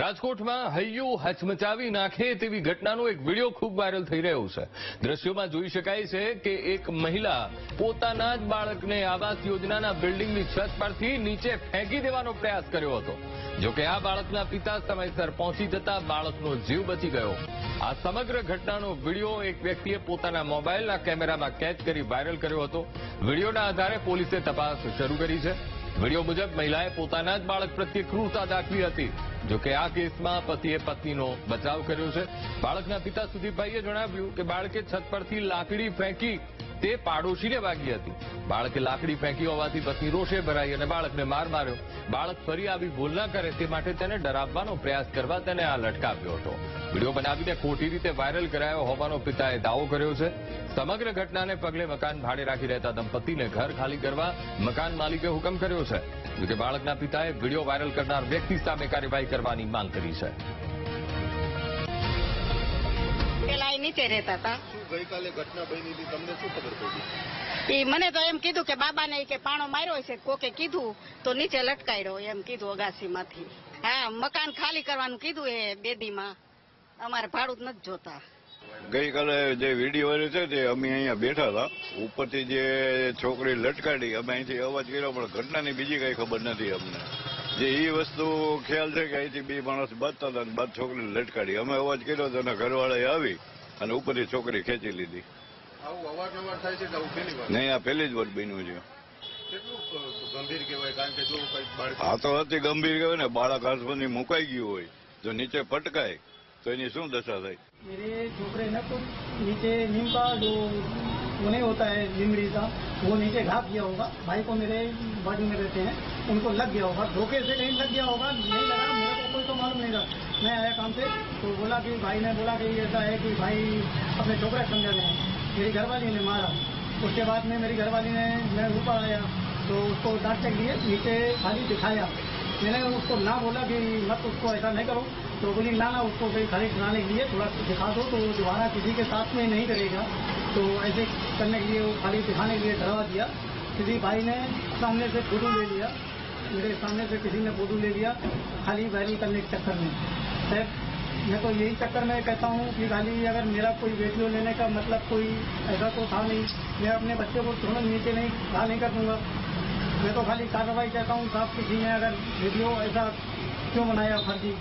રાજકોટમાં હૈયું હચમચાવી નાખે તેવી ઘટનાનો એક વિડીયો ખૂબ વાયરલ થઈ રહ્યો છે। દ્રશ્યોમાં જોઈ શકાય છે કે એક મહિલા પોતાના જ બાળકને આવાસ યોજનાના બિલ્ડિંગની છત પરથી નીચે ફેંકી દેવાનો પ્રયાસ કર્યો હતો। જોકે આ બાળકના પિતા સમયસર પહોંચી જતા બાળકનો જીવ બચી ગયો। આ સમગ્ર ઘટનાનો વિડીયો એક વ્યક્તિએ પોતાના મોબાઈલના કેમેરામાં કેદ કરી વાયરલ કર્યો હતો। વિડીયોના આધારે પોલીસે તપાસ શરૂ કરી છે। વિડીયો મુજબ મહિલાએ પોતાના જ બાળક પ્રત્યે ક્રૂરતા દાખવી હતી। જોકે આ કેસમાં પતિએ પત્નીનો બચાવ કર્યો છે। બાળકના પિતા સુદીપભાઈએ જણાવ્યું કે બાળકે છત પરથી લાકડી ફેંકી તે પાડોશીને વાગી હતી। બાળકે લાકડી ફેંકી હોવાથી પત્ની રોષે ભરાઈ અને બાળકને માર માર્યો। બાળક ફરી આવી ભૂલ ન કરે તે માટે તેને ડરાવવાનો પ્રયાસ કરવા તેને આ લટકાવ્યો હતો। વિડીયો બનાવીને ખોટી રીતે વાયરલ કરાયો હોવાનો પિતાએ દાવો કર્યો છે। સમગ્ર ઘટનાને પગલે મકાન ભાડે રાખી રહેતા દંપતીને ઘર ખાલી કરવા મકાન માલિકે હુકમ કર્યો છે। જોકે બાળકના પિતાએ વિડીયો વાયરલ કરનાર વ્યક્તિ સામે કાર્યવાહી કરવાની માંગ કરી છે। પેલા નીચે રહેતા હતા। ગઈકાલે ઘટના બની હતી, તમને શું ખબર પડી? એ મને તો એમ કીધું કે બાબાને કે પાણો માર્યો છે, કોકે કીધું તો નીચે લટકાડ્યો એમ કીધું અગાસીમાંથી। હા, મકાન ખાલી કરવાનું કીધું એ બેદીમાં, અમારે ભાડું જ નથી જોતા। ગઈકાલે જે વિડીયો વાયરલ છે તે અમે અહીંયા બેઠા હતા, ઉપરથી જે છોકરી લટકાડી અમે અહીંથી અવાજ કર્યો, પણ ઘટનાની બીજી કઈ ખબર નથી અમને। જે એ વસ્તુ ખ્યાલ છે કે અહીંથી બે માણસ બાંધતા હતા અને બાદ છોકરીને લટકાડી, અમે અવાજ કર્યો તો એના ઘરવાળાએ આવી અને ઉપરથી છોકરી ખેંચી લીધી। આવું અવારનવાર થાય છે કે આવું પહેલી વાર? નહીં, આ પહેલી જ વાર બન્યું છે। કેટલું ગંભીર કહેવાય, કારણ કે જો કઈ બાળક આ તો અતિ ગંભીર કહેવાય ને, બાળક હાથમાંથી મુકાઈ ગયું હોય, જો નીચે પટકાય તો એની શું દશા થાય? मेरे छोकरे ने तो नीचे नीम का जो नहीं होता है लीमड़ी का, वो नीचे घाप किया होगा। भाई को मेरे बाजू में रहते हैं, उनको लग गया होगा, धोखे से नहीं लग गया होगा, नहीं लगा, मेरे को कोई तो मालूम नहीं था। मैं आया काम से तो बोला कि भाई ने बोला कि ऐसा है कि भाई अपने छोकरे समझाने हैं। मेरी घरवाली ने मारा, उसके बाद में मेरी घरवाली ने, मैं ऊपर आया तो उसको डांटने के लिए नीचे खाली दिखाया। मैंने उसको ना बोला कि मत उसको ऐसा नहीं करो, तो बोली ना ना उसको कहीं खाली कराने के लिए थोड़ा दिखा दो तो दोबारा किसी के साथ में नहीं करेगा। तो ऐसे करने के लिए वो खाली दिखाने के लिए डरवा दिया। किसी भाई ने सामने से फोटो ले लिया, मेरे सामने से किसी ने फोटो ले लिया खाली वायरल करने के चक्कर में। सर मैं तो यही चक्कर में कहता हूँ कि खाली अगर मेरा कोई वीडियो लेने का मतलब कोई ऐसा तो था नहीं, मैं अपने बच्चे को थोड़ा नीचे नहीं खड़ा नहीं कर दूंगा। मैं तो खाली कार्रवाई चाहता हूँ साहब, किसी ने अगर वीडियो ऐसा क्यों बनाया फर्जी।